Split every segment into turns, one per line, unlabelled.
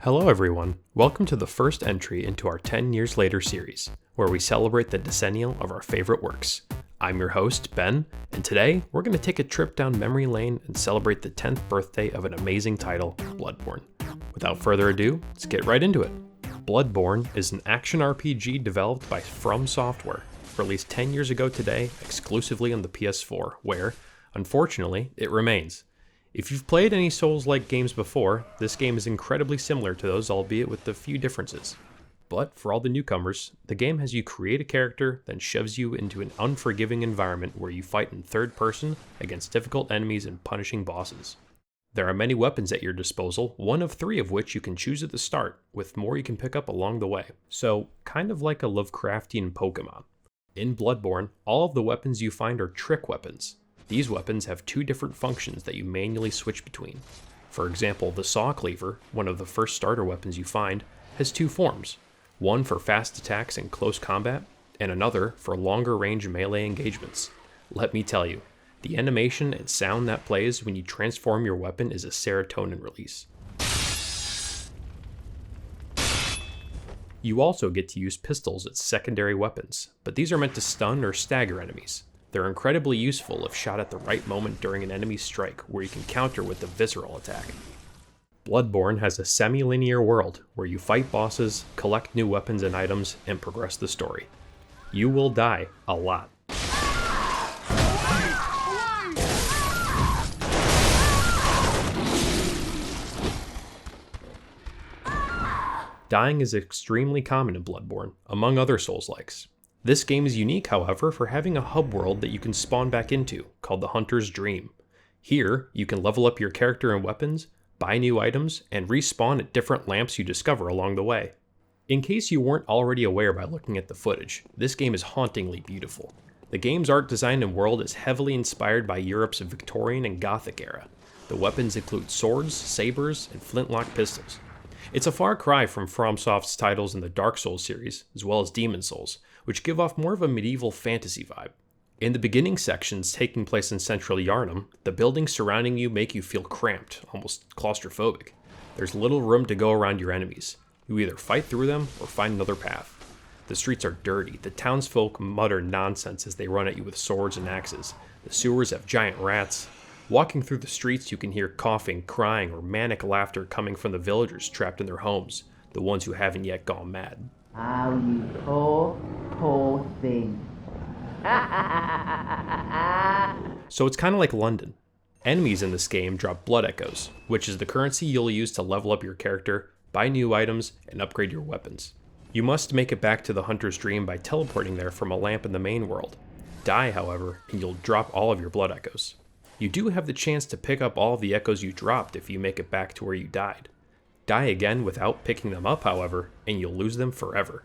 Hello everyone, welcome to the first entry into our 10 Years Later series, where we celebrate the decennial of our favorite works. I'm your host, Ben, and today we're going to take a trip down memory lane and celebrate the 10th birthday of an amazing title, Bloodborne. Without further ado, let's get right into it. Bloodborne is an action RPG developed by From Software, released 10 years ago today exclusively on the PS4, where, unfortunately, it remains. If you've played any Souls-like games before, this game is incredibly similar to those, albeit with a few differences. But for all the newcomers, the game has you create a character, then shoves you into an unforgiving environment where you fight in third person against difficult enemies and punishing bosses. There are many weapons at your disposal, one of 3 of which you can choose at the start, with more you can pick up along the way. So, kind of like a Lovecraftian Pokemon. In Bloodborne, all of the weapons you find are trick weapons. These weapons have 2 different functions that you manually switch between. For example, the Saw Cleaver, one of the first starter weapons you find, has 2 forms. One for fast attacks and close combat, and another for longer range melee engagements. Let me tell you, the animation and sound that plays when you transform your weapon is a serotonin release. You also get to use pistols as secondary weapons, but these are meant to stun or stagger enemies. They're incredibly useful if shot at the right moment during an enemy's strike, where you can counter with a visceral attack. Bloodborne has a semi-linear world, where you fight bosses, collect new weapons and items, and progress the story. You will die a lot. Dying is extremely common in Bloodborne, among other Souls-likes. This game is unique, however, for having a hub world that you can spawn back into, called the Hunter's Dream. Here, you can level up your character and weapons, buy new items, and respawn at different lamps you discover along the way. In case you weren't already aware by looking at the footage, this game is hauntingly beautiful. The game's art design and world is heavily inspired by Europe's Victorian and Gothic era. The weapons include swords, sabers, and flintlock pistols. It's a far cry from FromSoft's titles in the Dark Souls series, as well as Demon Souls, which give off more of a medieval fantasy vibe. In the beginning sections taking place in central Yharnam, the buildings surrounding you make you feel cramped, almost claustrophobic. There's little room to go around your enemies. You either fight through them or find another path. The streets are dirty, the townsfolk mutter nonsense as they run at you with swords and axes. The sewers have giant rats. Walking through the streets, you can hear coughing, crying, or manic laughter coming from the villagers trapped in their homes, the ones who haven't yet gone mad.
How you poor thing.
So it's kind of like London. Enemies in this game drop blood echoes, which is the currency you'll use to level up your character, buy new items, and upgrade your weapons. You must make it back to the Hunter's Dream by teleporting there from a lamp in the main world. Die, however, and you'll drop all of your blood echoes. You do have the chance to pick up all of the echoes you dropped if you make it back to where you died. Die again without picking them up, however, and you'll lose them forever.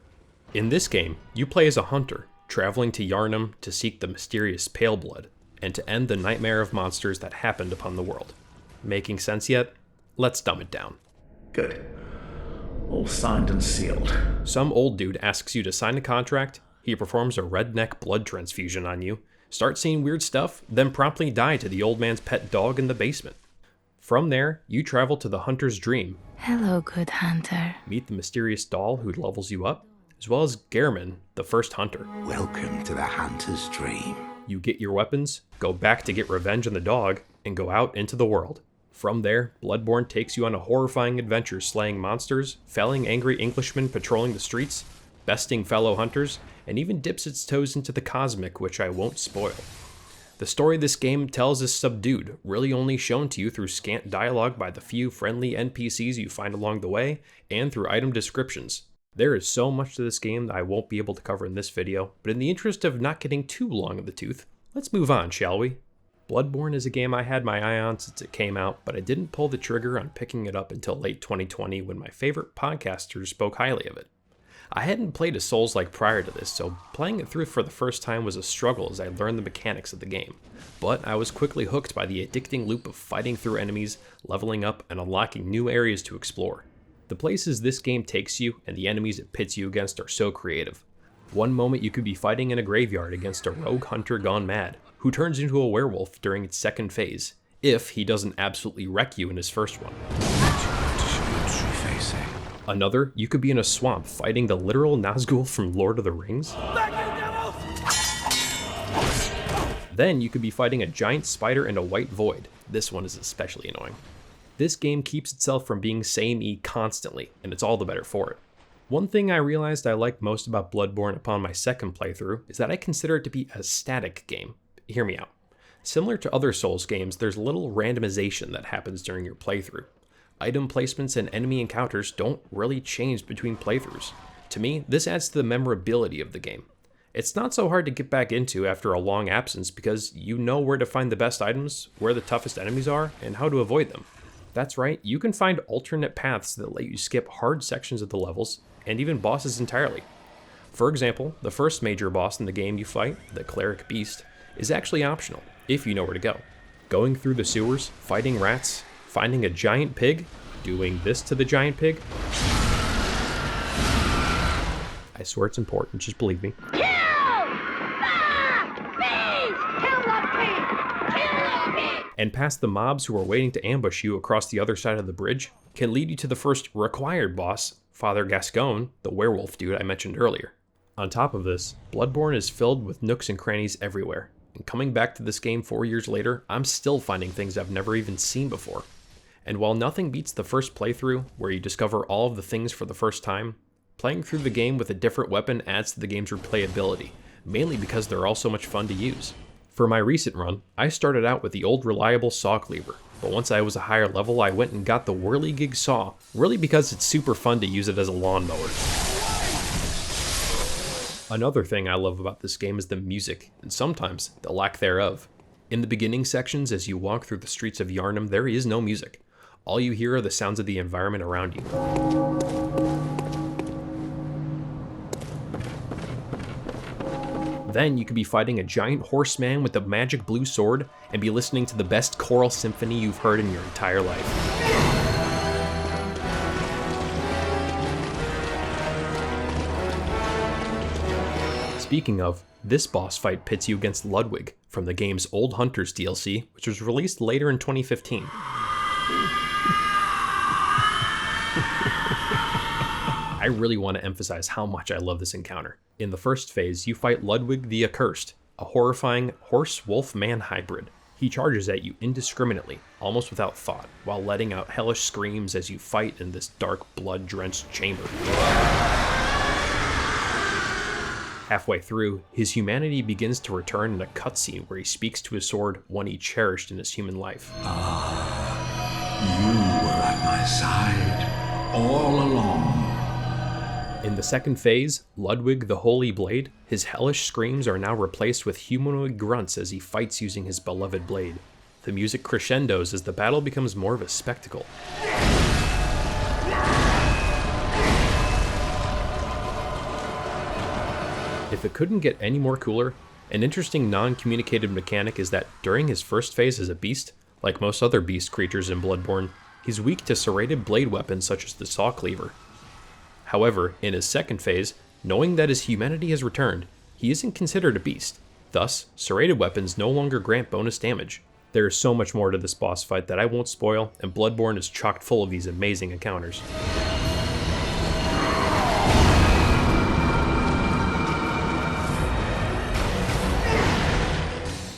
In this game, you play as a hunter, traveling to Yharnam to seek the mysterious Pale Blood, and to end the nightmare of monsters that happened upon the world. Making sense yet? Let's dumb it down.
Good. All signed and sealed.
Some old dude asks you to sign a contract, he performs a redneck blood transfusion on you, start seeing weird stuff, then promptly die to the old man's pet dog in the basement. From there, you travel to the Hunter's Dream.
Hello, good hunter.
Meet the mysterious doll who levels you up, as well as Gehrman, the first hunter.
Welcome to the Hunter's Dream.
You get your weapons, go back to get revenge on the dog, and go out into the world. From there, Bloodborne takes you on a horrifying adventure slaying monsters, felling angry Englishmen patrolling the streets, besting fellow hunters, and even dips its toes into the cosmic, which I won't spoil. The story this game tells is subdued, really only shown to you through scant dialogue by the few friendly NPCs you find along the way, and through item descriptions. There is so much to this game that I won't be able to cover in this video, but in the interest of not getting too long in the tooth, let's move on, shall we? Bloodborne is a game I had my eye on since it came out, but I didn't pull the trigger on picking it up until late 2020 when my favorite podcasters spoke highly of it. I hadn't played a Souls-like prior to this, so playing it through for the first time was a struggle as I learned the mechanics of the game. But I was quickly hooked by the addicting loop of fighting through enemies, leveling up, and unlocking new areas to explore. The places this game takes you and the enemies it pits you against are so creative. One moment you could be fighting in a graveyard against a rogue hunter gone mad, who turns into a werewolf during its second phase, if he doesn't absolutely wreck you in his first one.
Face it.
Another, you could be in a swamp fighting the literal Nazgul from Lord of the Rings. Then you could be fighting a giant spider in a white void. This one is especially annoying. This game keeps itself from being samey constantly, and it's all the better for it. One thing I realized I liked most about Bloodborne upon my second playthrough is that I consider it to be a static game. Hear me out. Similar to other Souls games, there's little randomization that happens during your playthrough. Item placements and enemy encounters don't really change between playthroughs. To me, this adds to the memorability of the game. It's not so hard to get back into after a long absence because you know where to find the best items, where the toughest enemies are, and how to avoid them. That's right, you can find alternate paths that let you skip hard sections of the levels, and even bosses entirely. For example, the first major boss in the game you fight, the Cleric Beast, is actually optional, if you know where to go. Going through the sewers, fighting rats, finding a giant pig, doing this to the giant pig. I swear it's important, just believe me. And past the mobs who are waiting to ambush you across the other side of the bridge can lead you to the first required boss, Father Gascoigne, the werewolf dude I mentioned earlier. On top of this, Bloodborne is filled with nooks and crannies everywhere, and coming back to this game 4 years later, I'm still finding things I've never even seen before. And while nothing beats the first playthrough, where you discover all of the things for the first time, playing through the game with a different weapon adds to the game's replayability, mainly because they're all so much fun to use. For my recent run, I started out with the old reliable saw cleaver, but once I was a higher level I went and got the whirligig saw, really because it's super fun to use it as a lawnmower. Another thing I love about this game is the music, and sometimes the lack thereof. In the beginning sections as you walk through the streets of Yharnam, there is no music. All you hear are the sounds of the environment around you. Then you could be fighting a giant horseman with a magic blue sword and be listening to the best choral symphony you've heard in your entire life. Speaking of, this boss fight pits you against Ludwig from the game's Old Hunters DLC, which was released later in 2015. I really want to emphasize how much I love this encounter. In the first phase, you fight Ludwig the Accursed, a horrifying horse-wolf-man hybrid. He charges at you indiscriminately, almost without thought, while letting out hellish screams as you fight in this dark, blood-drenched chamber. Halfway through, his humanity begins to return in a cutscene where he speaks to his sword, one he cherished in his human life.
You were at my side all along.
In the second phase, Ludwig the Holy Blade, his hellish screams are now replaced with humanoid grunts as he fights using his beloved blade. The music crescendos as the battle becomes more of a spectacle. If it couldn't get any more cooler, an interesting non-communicative mechanic is that during his first phase as a beast, like most other beast creatures in Bloodborne, he's weak to serrated blade weapons such as the saw cleaver. However, in his second phase, knowing that his humanity has returned, he isn't considered a beast. Thus, serrated weapons no longer grant bonus damage. There is so much more to this boss fight that I won't spoil, and Bloodborne is chock full of these amazing encounters.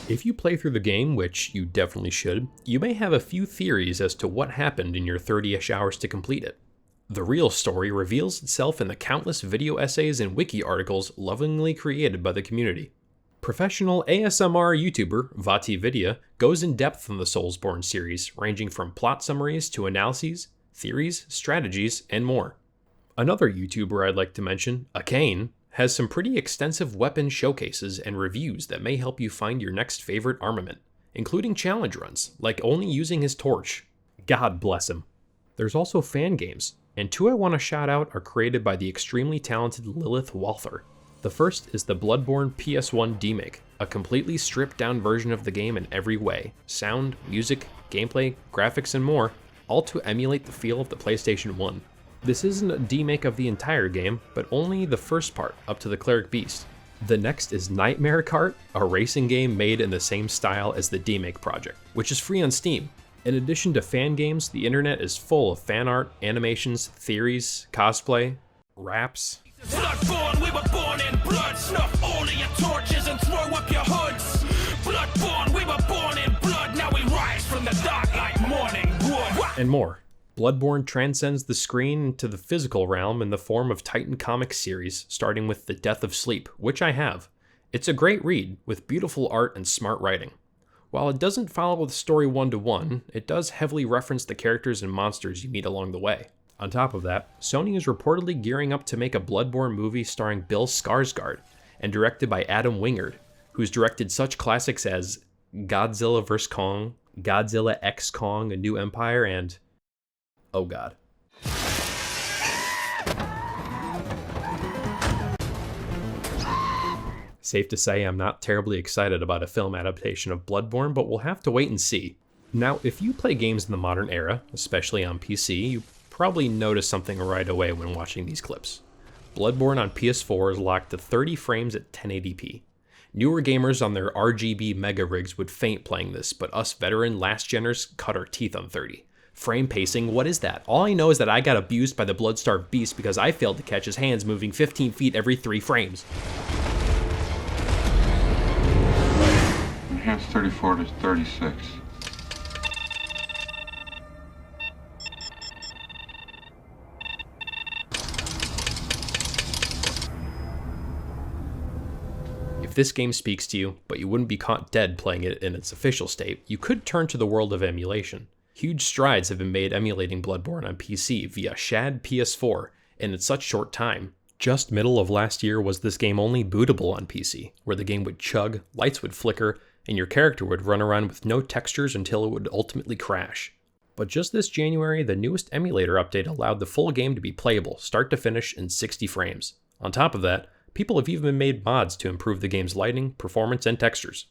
If you play through the game, which you definitely should, you may have a few theories as to what happened in your 30-ish hours to complete it. The real story reveals itself in the countless video essays and wiki articles lovingly created by the community. Professional ASMR YouTuber VatiVidya goes in depth on the Soulsborne series, ranging from plot summaries to analyses, theories, strategies, and more. Another YouTuber I'd like to mention, Akane, has some pretty extensive weapon showcases and reviews that may help you find your next favorite armament, including challenge runs, like only using his torch. God bless him. There's also fan games, and two I want to shout out are created by the extremely talented Lilith Walther. The first is the Bloodborne PS1 demake, a completely stripped down version of the game in every way, sound, music, gameplay, graphics, and more, all to emulate the feel of the PlayStation 1. This isn't a demake of the entire game, but only the first part, up to the Cleric Beast. The next is Nightmare Kart, a racing game made in the same style as the demake project, which is free on Steam. In addition to fan games, the internet is full of fan art, animations, theories, cosplay, raps,
Bloodborne, we were born in blood. Snuff all of your torches and throw up your hoods. Bloodborne, we were born in blood. Now we rise from the dark like morning wood.
and more. Bloodborne transcends the screen into the physical realm in the form of Titan comic series, starting with The Death of Sleep, which I have. It's a great read, with beautiful art and smart writing. While it doesn't follow the story one-to-one, it does heavily reference the characters and monsters you meet along the way. On top of that, Sony is reportedly gearing up to make a Bloodborne movie starring Bill Skarsgård, and directed by Adam Wingard, who's directed such classics as Godzilla vs. Kong, Godzilla x Kong, A New Empire, and... oh god. Safe to say I'm not terribly excited about a film adaptation of Bloodborne, but we'll have to wait and see. Now, if you play games in the modern era, especially on PC, you probably notice something right away when watching these clips. Bloodborne on PS4 is locked to 30 frames at 1080p. Newer gamers on their RGB mega rigs would faint playing this, but us veteran last-geners cut our teeth on 30. Frame pacing, what is that? All I know is that I got abused by the blood-starved beast because I failed to catch his hands moving 15 feet every 3 frames.
Enhance 34 to 36.
If this game speaks to you, but you wouldn't be caught dead playing it in its official state, you could turn to the world of emulation. Huge strides have been made emulating Bloodborne on PC via Shad PS4, and in such short time. Just middle of last year was this game only bootable on PC, where the game would chug, lights would flicker, and your character would run around with no textures until it would ultimately crash. But just this January, the newest emulator update allowed the full game to be playable, start to finish, in 60 frames. On top of that, people have even made mods to improve the game's lighting, performance, and textures.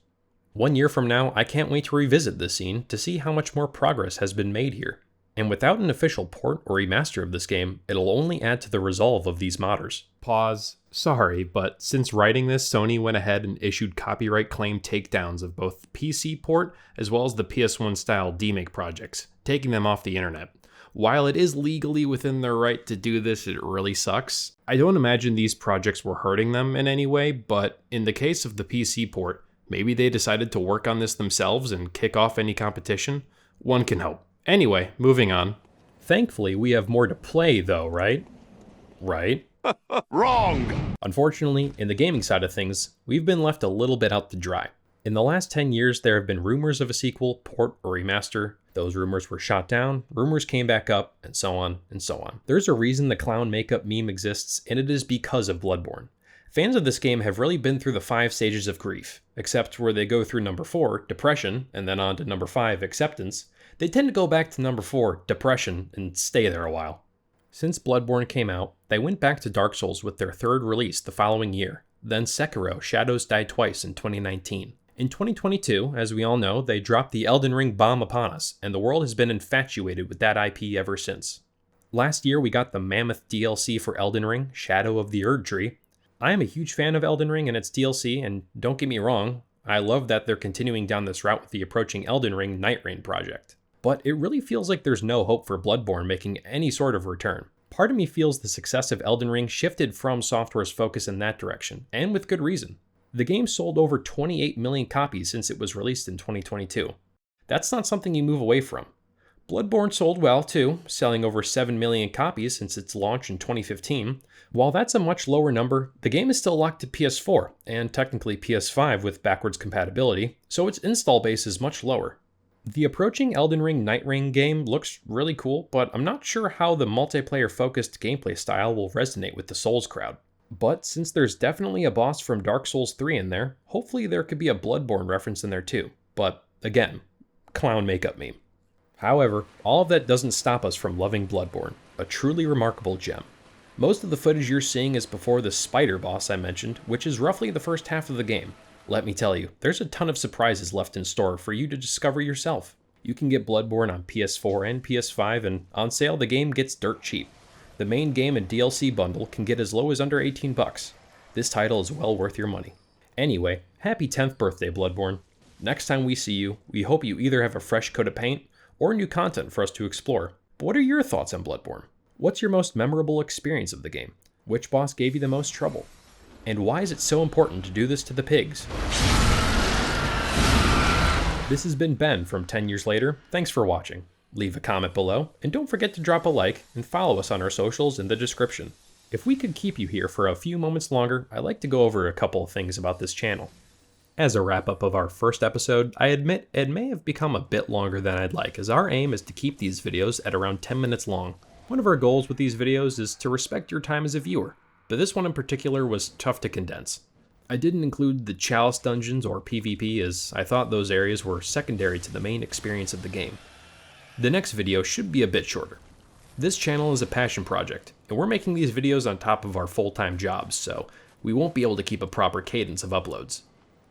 1 year from now, I can't wait to revisit this scene to see how much more progress has been made here. And without an official port or remaster of this game, it'll only add to the resolve of these modders. Pause. Sorry, but since writing this, Sony went ahead and issued copyright claim takedowns of both the PC port as well as the PS1 style demake projects, taking them off the internet. While it is legally within their right to do this, it really sucks. I don't imagine these projects were hurting them in any way, but in the case of the PC port, maybe they decided to work on this themselves and kick off any competition? One can hope. Anyway, moving on. Thankfully, we have more to play though, right? Right?
Wrong!
Unfortunately, in the gaming side of things, we've been left a little bit out to dry. In the last 10 years, there have been rumors of a sequel, port, or remaster. Those rumors were shot down, rumors came back up, and so on and so on. There's a reason the clown makeup meme exists, and it is because of Bloodborne. Fans of this game have really been through the 5 stages of grief, except where they go through number 4, depression, and then on to number 5, acceptance. They tend to go back to number 4, depression, and stay there a while. Since Bloodborne came out, they went back to Dark Souls with their 3rd release the following year, then Sekiro: Shadows Die Twice in 2019. In 2022, as we all know, they dropped the Elden Ring bomb upon us, and the world has been infatuated with that IP ever since. Last year we got the mammoth DLC for Elden Ring, Shadow of the Erd Tree. I am a huge fan of Elden Ring and its DLC, and don't get me wrong, I love that they're continuing down this route with the approaching Elden Ring Night Rain project. But it really feels like there's no hope for Bloodborne making any sort of return. Part of me feels the success of Elden Ring shifted From Software's focus in that direction, and with good reason. The game sold over 28 million copies since it was released in 2022. That's not something you move away from. Bloodborne sold well too, selling over 7 million copies since its launch in 2015. While that's a much lower number, the game is still locked to PS4, and technically PS5 with backwards compatibility, so its install base is much lower. The approaching Elden Ring Night Rain game looks really cool, but I'm not sure how the multiplayer-focused gameplay style will resonate with the Souls crowd. But since there's definitely a boss from Dark Souls 3 in there, hopefully there could be a Bloodborne reference in there too. But again, clown makeup meme. However, all of that doesn't stop us from loving Bloodborne, a truly remarkable gem. Most of the footage you're seeing is before the spider boss I mentioned, which is roughly the first half of the game. Let me tell you, there's a ton of surprises left in store for you to discover yourself. You can get Bloodborne on PS4 and PS5, and on sale the game gets dirt cheap. The main game and DLC bundle can get as low as under 18 bucks. This title is well worth your money. Anyway, happy 10th birthday Bloodborne. Next time we see you, we hope you either have a fresh coat of paint, or new content for us to explore. But what are your thoughts on Bloodborne? What's your most memorable experience of the game? Which boss gave you the most trouble? And why is it so important to do this to the pigs? This has been Ben from 10 Years Later. Thanks for watching. Leave a comment below, and don't forget to drop a like and follow us on our socials in the description. If we could keep you here for a few moments longer, I'd like to go over a couple of things about this channel. As a wrap-up of our first episode, I admit it may have become a bit longer than I'd like, as our aim is to keep these videos at around 10 minutes long. One of our goals with these videos is to respect your time as a viewer, but this one in particular was tough to condense. I didn't include the Chalice dungeons or PvP, as I thought those areas were secondary to the main experience of the game. The next video should be a bit shorter. This channel is a passion project, and we're making these videos on top of our full-time jobs, so we won't be able to keep a proper cadence of uploads.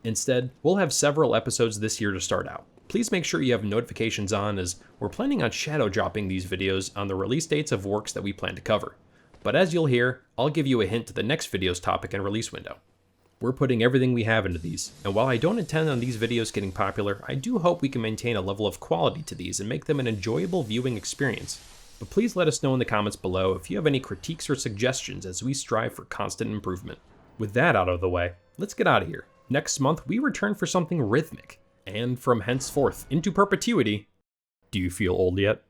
Instead, we'll have several episodes this year to start out. Please make sure you have notifications on, as we're planning on shadow dropping these videos on the release dates of works that we plan to cover. But as you'll hear, I'll give you a hint to the next video's topic and release window. We're putting everything we have into these, and while I don't intend on these videos getting popular, I do hope we can maintain a level of quality to these and make them an enjoyable viewing experience. But please let us know in the comments below if you have any critiques or suggestions as we strive for constant improvement. With that out of the way, let's get out of here. Next month, we return for something rhythmic, and from henceforth into perpetuity. Do you feel old yet?